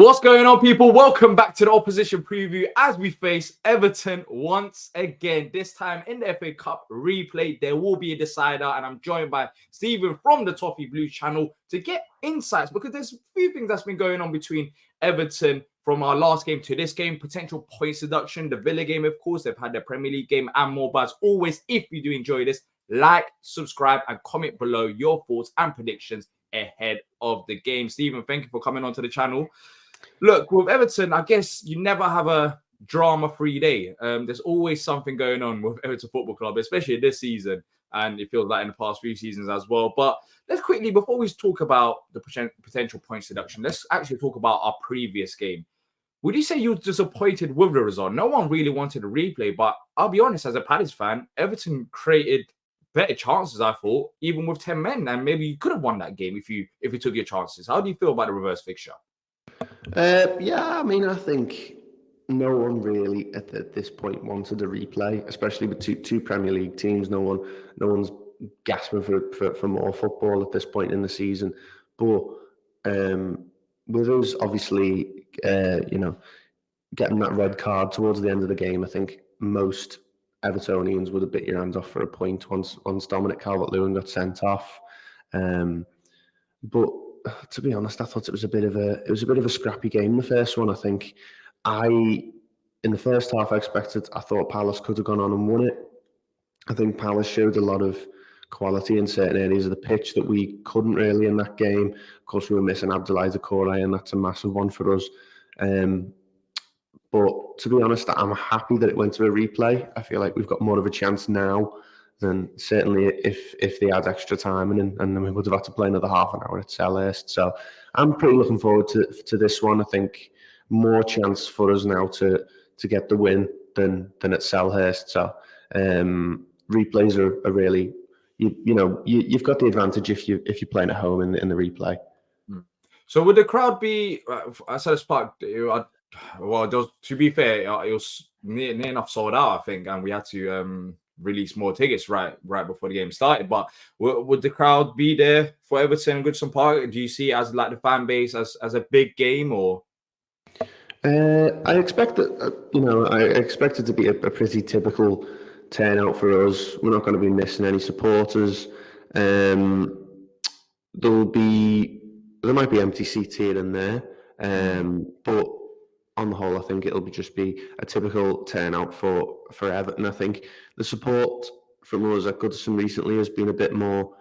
What's going on, people? Welcome back to the opposition preview as we face Everton once again. This time in the FA Cup replay, there will be a decider, and I'm joined by Stephen from the Toffee Blues channel to get insights because there's a few things that's been going on between Everton from our last game to this game. Potential point seduction, the Villa game, of course. They've had their Premier League game and more. But as always, if you do enjoy this, like, subscribe, and comment below your thoughts and predictions ahead of the game. Stephen, thank you for coming onto the channel. Look, with Everton, I guess you never have a drama-free day. There's always something going on with Everton Football Club, especially this season, and it feels like in the past few seasons as well. But let's quickly, before we talk about the potential point seduction, let's actually talk about our previous game. Would you say you were disappointed with the result? No one really wanted a replay, but I'll be honest, as a Palace fan, Everton created better chances, I thought, even with 10 men, and maybe you could have won that game if you took your chances. How do you feel about the reverse fixture? I think no one really at this point wanted a replay, especially with two Premier League teams. No one's gasping for more football at this point in the season. But with us obviously, getting that red card towards the end of the game, I think most Evertonians would have bit your hands off for a point once Dominic Calvert-Lewin got sent off. But to be honest, I thought it was a bit of a scrappy game. The first one, I think, in the first half, I thought Palace could have gone on and won it. I think Palace showed a lot of quality in certain areas of the pitch that we couldn't really in that game. Of course, we were missing Abdoulaye Doucouré, and that's a massive one for us. But to be honest, I'm happy that it went to a replay. I feel like we've got more of a chance now than certainly if they had extra time and then we would have had to play another half an hour at Selhurst. So I'm pretty looking forward to this one. I think more chance for us now to get the win than at Selhurst. So replays are really you've got the advantage if you're playing at home in the replay. So would the crowd be? I said it's part. Well, to be fair, it was near enough sold out, I think, and we had to release more tickets right before the game started. But would the crowd be there for Everton and Goodson Park? Do you see it as like the fan base as a big game, or? I expect that. I expect it to be a pretty typical turnout for us. We're not going to be missing any supporters. There might be empty seats here and there, but on the whole, I think it'll just be a typical turnout for Everton. I think the support from us at Goodison recently has been a bit more.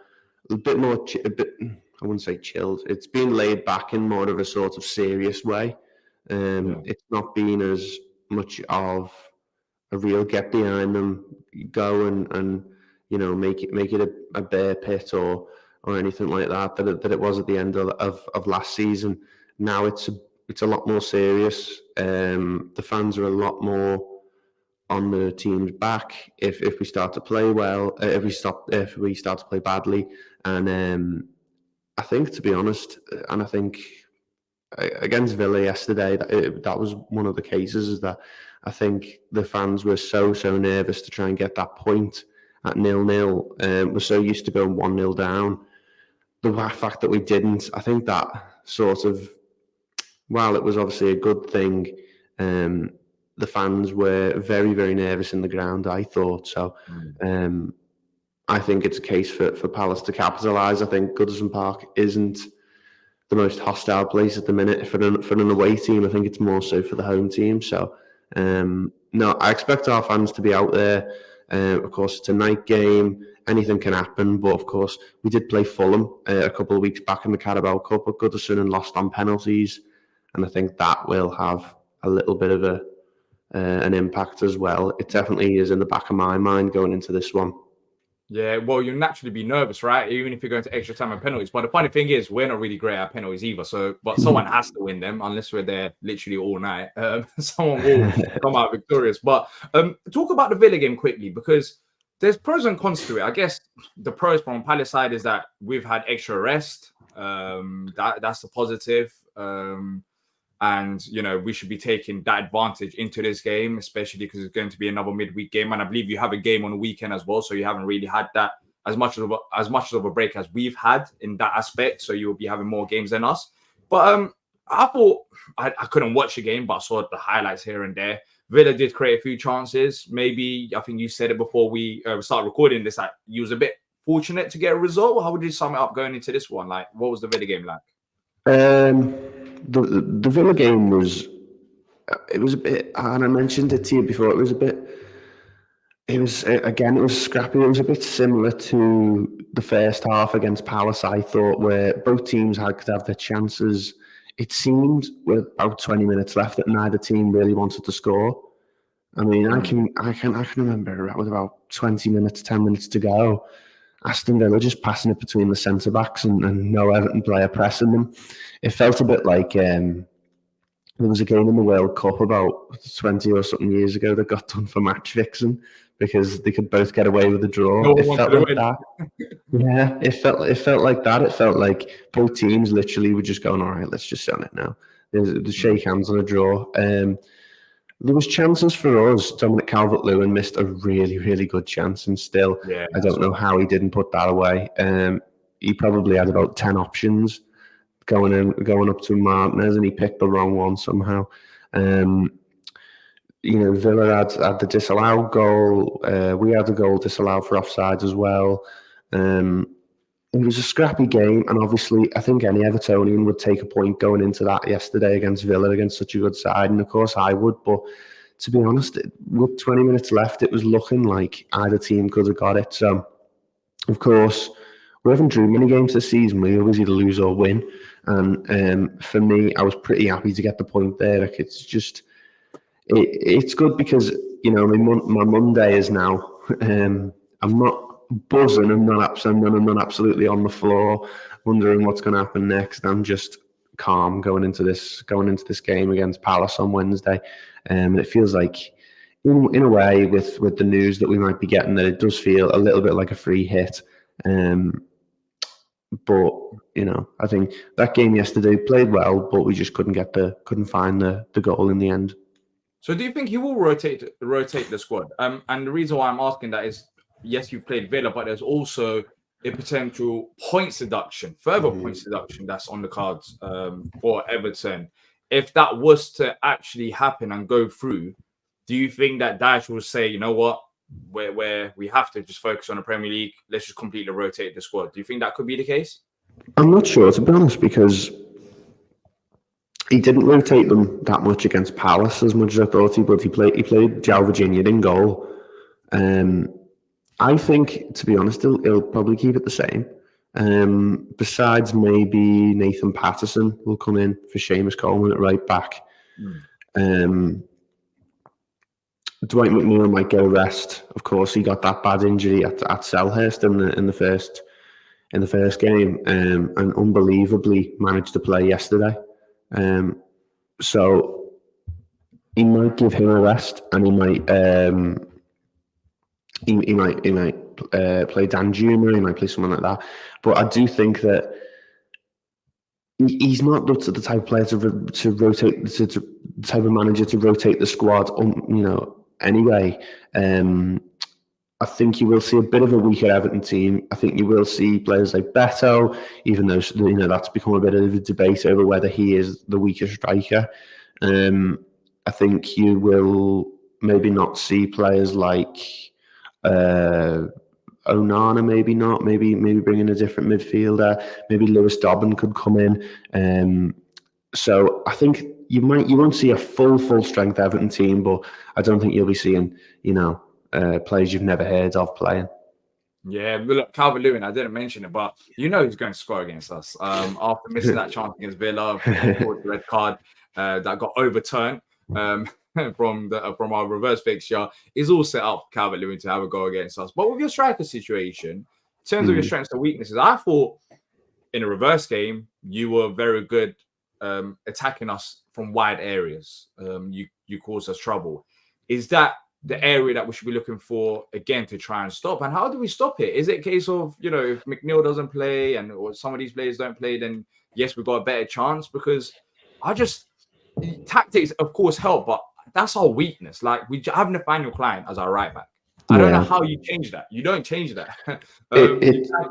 I wouldn't say chilled. It's been laid back in more of a sort of serious way. It's not been as much of a real get behind them, go and make it a bear pit or anything like that it was at the end of last season. Now it's a lot more serious. The fans are a lot more on the team's back if we start to play well, if we start to play badly. And I think, to be honest, and I think against Villa yesterday, that was one of the cases, is that I think the fans were so nervous to try and get that point at 0-0. We're so used to going 1-0 down. The fact that we didn't, I think that sort of, while it was obviously a good thing, the fans were very, very nervous in the ground, I thought. So I think it's a case for Palace to capitalise. I think Goodison Park isn't the most hostile place at the minute for an away team. I think it's more so for the home team. So no, I expect our fans to be out there. Of course, it's a night game. Anything can happen. But of course, we did play Fulham a couple of weeks back in the Carabao Cup at Goodison and lost on penalties. And I think that will have a little bit of an impact as well. It definitely is in the back of my mind going into this one. Yeah, well, you'll naturally be nervous, right? Even if you're going to extra time and penalties. But the funny thing is, we're not really great at penalties either. But someone has to win them, unless we're there literally all night. Someone will come out victorious. But talk about the Villa game quickly, because there's pros and cons to it. I guess the pros from Palace side is that we've had extra rest. That's the positive. And, we should be taking that advantage into this game, especially because it's going to be another midweek game. And I believe you have a game on the weekend as well. So you haven't really had that as much of a break as we've had in that aspect. So you'll be having more games than us. But I thought I couldn't watch the game, but I saw the highlights here and there. Villa did create a few chances. Maybe I think you said it before we started recording this. Like you was a bit fortunate to get a result. How would you sum it up going into this one? Like, what was the Villa game like? Um, the Villa game was it was a bit, and I mentioned it to you before. It was a bit. It was again. It was scrappy. It was a bit similar to the first half against Palace. I thought, where both teams could have their chances. It seemed with about 20 minutes left that neither team really wanted to score. I mean, I can remember with about 20 minutes, 10 minutes to go, Aston Villa just passing it between the centre backs and no Everton player pressing them. It felt a bit like there was a game in the World Cup about 20 or something years ago that got done for match fixing because they could both get away with a draw. No one It wanted felt to like win. that. Yeah, it felt like that. It felt like both teams literally were just going, all right, let's just sell it now. There's shake hands on a draw. There was chances for us. Dominic Calvert-Lewin missed a really, really good chance, and still, Yeah, I don't know how he didn't put that away. He probably had about 10 options going up to Martinez, and he picked the wrong one somehow. Villa had the disallowed goal. We had a goal disallowed for offside as well. It was a scrappy game, and obviously, I think any Evertonian would take a point going into that yesterday against Villa, against such a good side, and of course I would. But to be honest, with 20 minutes left, it was looking like either team could have got it. So, of course, we haven't drew many games this season. We always either lose or win, and for me, I was pretty happy to get the point there. Like it's just, it's good because my Monday is now. I'm not buzzing. I'm not absolutely on the floor, wondering what's going to happen next. I'm just calm going into this game against Palace on Wednesday, and it feels like, in a way, with the news that we might be getting, that it does feel a little bit like a free hit. But I think that game yesterday played well, but we just couldn't find the goal in the end. So do you think he will rotate the squad? And the reason why I'm asking that is, yes, you've played Villa, but there's also a potential further points deduction that's on the cards for Everton. If that was to actually happen and go through, do you think that Dyche will say, you know what, where we have to just focus on the Premier League, let's just completely rotate the squad? Do you think that could be the case? I'm not sure, to be honest, because he didn't rotate them that much against Palace as much as I thought he would. He played João Virginia in goal. I think, to be honest, he'll probably keep it the same. Besides, maybe Nathan Patterson will come in for Seamus Coleman at right back. Dwight McNeil might get a rest. Of course, he got that bad injury at Selhurst in the first game, and unbelievably managed to play yesterday. So he might give him a rest, and he might play Dan Juma. He might play someone like that. But I do think that he's not the type of player to rotate, the type of manager to rotate the squad. Anyway. I think you will see a bit of a weaker Everton team. I think you will see players like Beto, even though that's become a bit of a debate over whether he is the weaker striker. I think you will maybe not see players like Onana, maybe not. Maybe bring in a different midfielder. Maybe Lewis Dobbin could come in. So I think you won't see a full strength Everton team, but I don't think you'll be seeing players you've never heard of playing. Yeah, look, Calvert-Lewin, I didn't mention it, but he's going to score against us. After missing that chance against Villa, the red card that got overturned from our reverse fixture, is all set up for Calvert-Lewin to have a go against us. But with your striker situation, in terms of your strengths and weaknesses, I thought in a reverse game, you were very good attacking us from wide areas. You caused us trouble. Is that the area that we should be looking for again to try and stop? And how do we stop it? Is it a case of, if McNeil doesn't play or some of these players don't play, then yes, we've got a better chance? Because tactics, of course, help, but that's our weakness. Like, we have Nathaniel Klein as our right back. I don't know how you change that. You don't change that. You have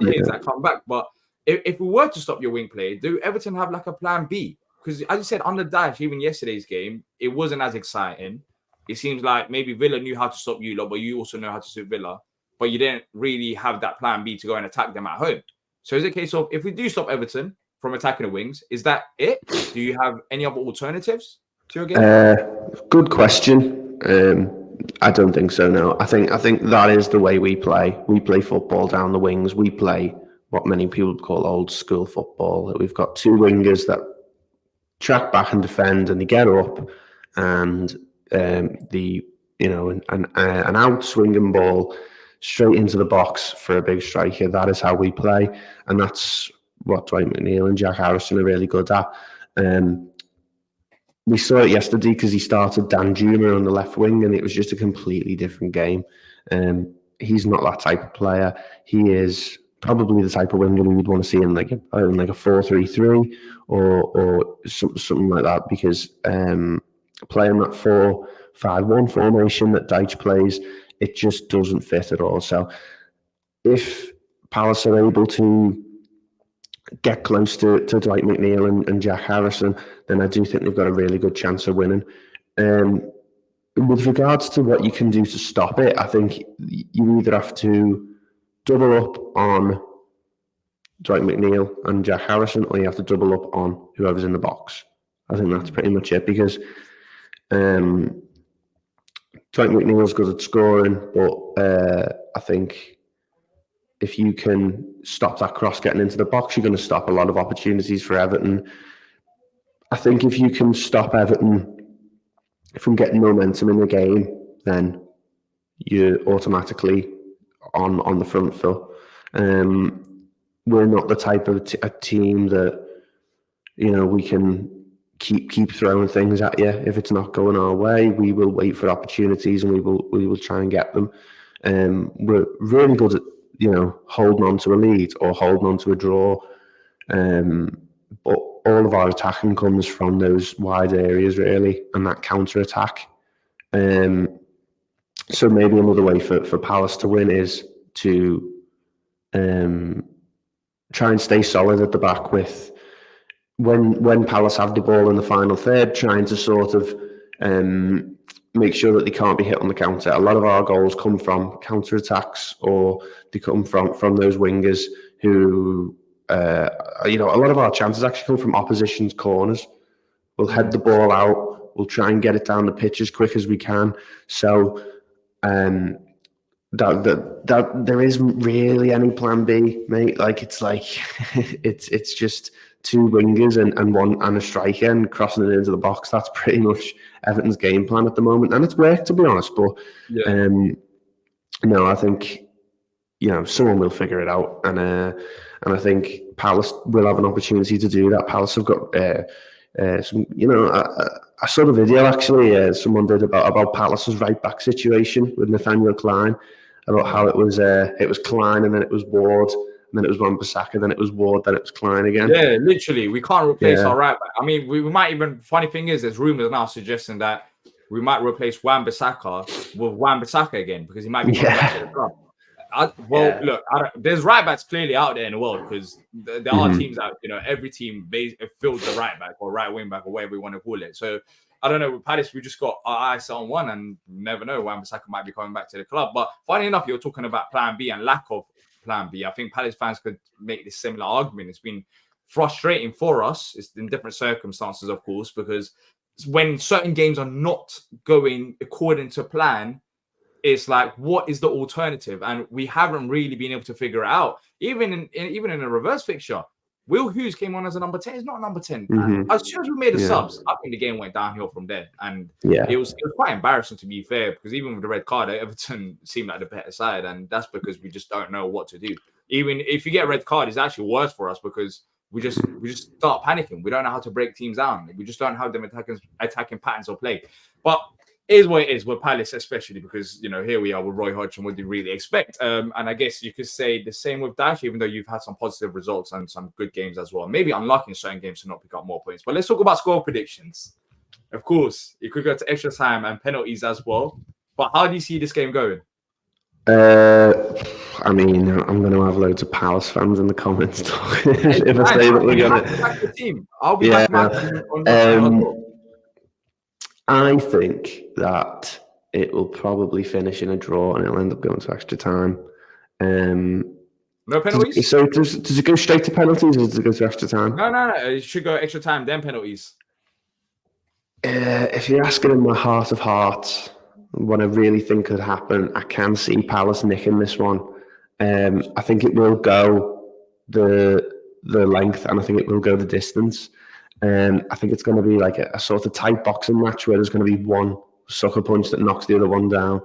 players that come back. But if we were to stop your wing play, do Everton have like a plan B? because as you said, under Dash, even yesterday's game, it wasn't as exciting. It seems like maybe Villa knew how to stop you lot, but you also know how to stop Villa. But you didn't really have that plan B to go and attack them at home. So is it a case of, if we do stop Everton from attacking the wings, is that it? Do you have any other alternatives to your game? Good question. I don't think so. No, I think that is the way we play. We play football down the wings. We play what many people call old school football. We've got two wingers that track back and defend, and they get up, and an out swinging ball straight into the box for a big striker. That is how we play, and that's what Dwight McNeil and Jack Harrison are really good at. We saw it yesterday because he started Dan Juma on the left wing, and it was just a completely different game. He's not that type of player. He is probably the type of winger we would want to see in like a 4-3-3 or something like that, because playing that 4-5-1 formation that Dyche plays, it just doesn't fit at all. So if Palace are able to get close to Dwight McNeil and Jack Harrison, then I do think they've got a really good chance of winning. With regards to what you can do to stop it, I think you either have to double up on Dwight McNeil and Jack Harrison, or you have to double up on whoever's in the box. I think that's pretty much it, because Dwight McNeil's good at scoring, but I think if you can stop that cross getting into the box, you're going to stop a lot of opportunities for Everton. I think if you can stop Everton from getting momentum in the game, then you're automatically on the front foot. We're not the type of a team that, we can keep throwing things at you. If it's not going our way, we will wait for opportunities and we will try and get them. We're really good at holding on to a lead or holding on to a draw. But all of our attacking comes from those wide areas, really, and that counter-attack. So maybe another way for Palace to win is to try and stay solid at the back with, when Palace have the ball in the final third, trying to sort of make sure that they can't be hit on the counter. A lot of our goals come from counter-attacks, or they come from those wingers who, a lot of our chances actually come from opposition's corners. We'll head the ball out. We'll try and get it down the pitch as quick as we can. So that there isn't really any plan B, mate. It's just two wingers and a striker and crossing it into the box. That's pretty much Everton's game plan at the moment, and it's worked, to be honest. But I think someone will figure it out, and I think Palace will have an opportunity to do that. Palace have got some, I saw the video actually. Someone did about Palace's right back situation with Nathaniel Klein, about how it was Klein and then it was Ward, and then it was Wan-Bissaka, then it was Ward, then it was Klein again. Yeah, literally, we can't replace our right back. I mean, we might even. Funny thing is, there's rumours now suggesting that we might replace Wan-Bissaka with Wan-Bissaka again, because he might be coming back to the club. Look, there's right backs clearly out there in the world, because there are teams out. Every team fills the right back or right wing back or whatever we want to call it. So I don't know. With Palace, we just got our eyes on one, and never know, Wan-Bissaka might be coming back to the club. But funny enough, you're talking about Plan B and lack of Plan B. I think Palace fans could make this similar argument. It's been frustrating for us. It's in different circumstances, of course, because when certain games are not going according to plan, it's like, what is the alternative? And we haven't really been able to figure it out. Even in a reverse fixture, Will Hughes came on as a number 10. He's not a number 10. As soon as we made the subs, I think the game went downhill from there. And it was quite embarrassing, to be fair, because even with the red card, Everton seemed like the better side. And that's because we just don't know what to do. Even if you get a red card, it's actually worse for us, because we just start panicking. We don't know how to break teams down. We just don't have them attacking patterns of play. But it is what it is with Palace, especially because, here we are with Roy Hodgson. What do you really expect? And I guess you could say the same with Dash, even though you've had some positive results and some good games as well. Maybe unlucky in certain games to not pick up more points. But let's talk about score predictions. Of course, it could go to extra time and penalties as well. But how do you see this game going? I mean, I'm going to have loads of Palace fans in the comments talking It's if I fine. say that we're You going have to to. back your team. I'll be Yeah. backing my team on your team as well. I think that it will probably finish in a draw and it'll end up going to extra time. No penalties? Does it go straight to penalties or does it go to extra time? No. It should go extra time, then penalties. If you're asking in my heart of hearts, what I really think could happen, I can see Palace nicking this one. I think it will go the length, and I think it will go the distance. I think it's going to be like a sort of tight boxing match where there's going to be one sucker punch that knocks the other one down.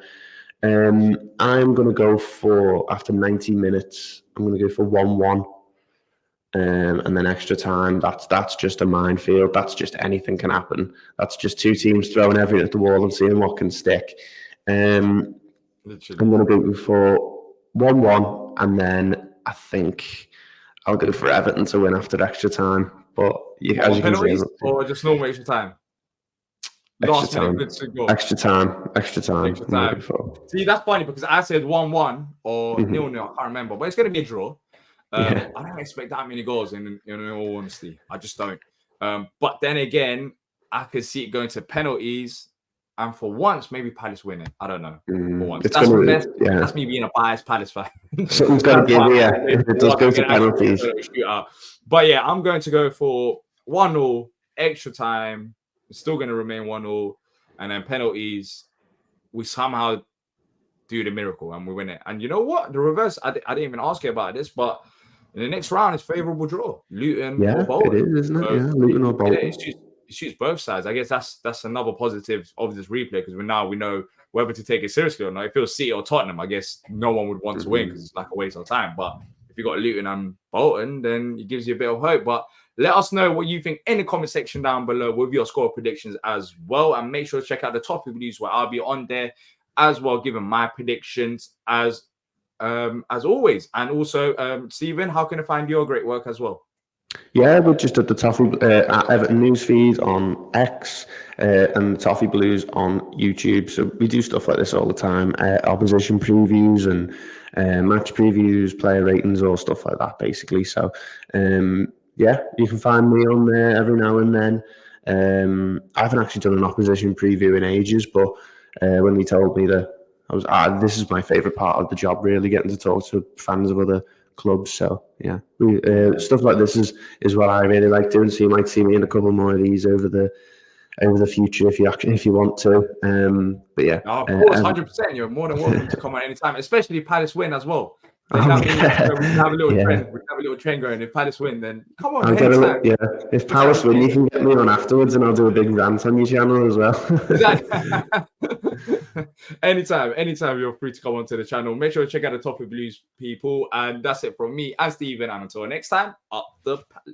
I'm going to go for, after 90 minutes, I'm going to go for 1-1. And then extra time, that's just a minefield. That's just anything can happen. That's just two teams throwing everything at the wall and seeing what can stick. I'm going to go for 1-1, and then I think I'll go for Everton to win after extra time. But as you can see, or just normal extra time. Extra time. Extra time. See, that's funny because I said 1-1 or 0-0. I can't remember, but it's going to be a draw. I don't expect that many goals in all honesty. I just don't. But then again, I could see it going to penalties, and for once, maybe Palace win it. I don't know. For once, that's me being a biased Palace fan. Something's got to give. Yeah, it does go to penalties. But yeah, I'm going to go for 1-0 extra time. It's still going to remain 1-0, and then penalties. We somehow do the miracle and we win it. And you know what? The reverse. I didn't even ask you about this, but in the next round, it's favorable draw. Luton or Bolton. It is, isn't it? Yeah, Luton or Bolton. It shoots both sides. I guess that's another positive of this replay because we know whether to take it seriously or not. If it was City or Tottenham, I guess no one would want to win because it's like a waste of time. But if you got Luton and Bolton, then it gives you a bit of hope. But let us know what you think in the comment section down below with your score predictions as well. And make sure to check out the Toffee Blues where I'll be on there as well, giving my predictions as always. And also, Stephen, how can I find your great work as well? Yeah, we're just at the Toffee at Everton Newsfeed on X and the Toffee Blues on YouTube. So we do stuff like this all the time. Opposition previews and match previews, player ratings, all stuff like that, basically. So yeah, you can find me on there every now and then. I haven't actually done an opposition preview in ages, but when they told me that this is my favourite part of the job, really, getting to talk to fans of other clubs. So yeah, stuff like this is what I really like doing. So you might see me in a couple more of these over the future if you want to. But yeah, of course, 100%. You're more than welcome to come on anytime, especially if Palace win as well. Then that means we can have a little trend. We can have a little trend going. If Palace win, then come on. If Palace win, you can get me on afterwards, and I'll do a big rant on your channel as well. Anytime you're free to come onto the channel. Make sure to check out the Toffee Blues people, and that's it from me and Stephen. And until next time, up the Palace.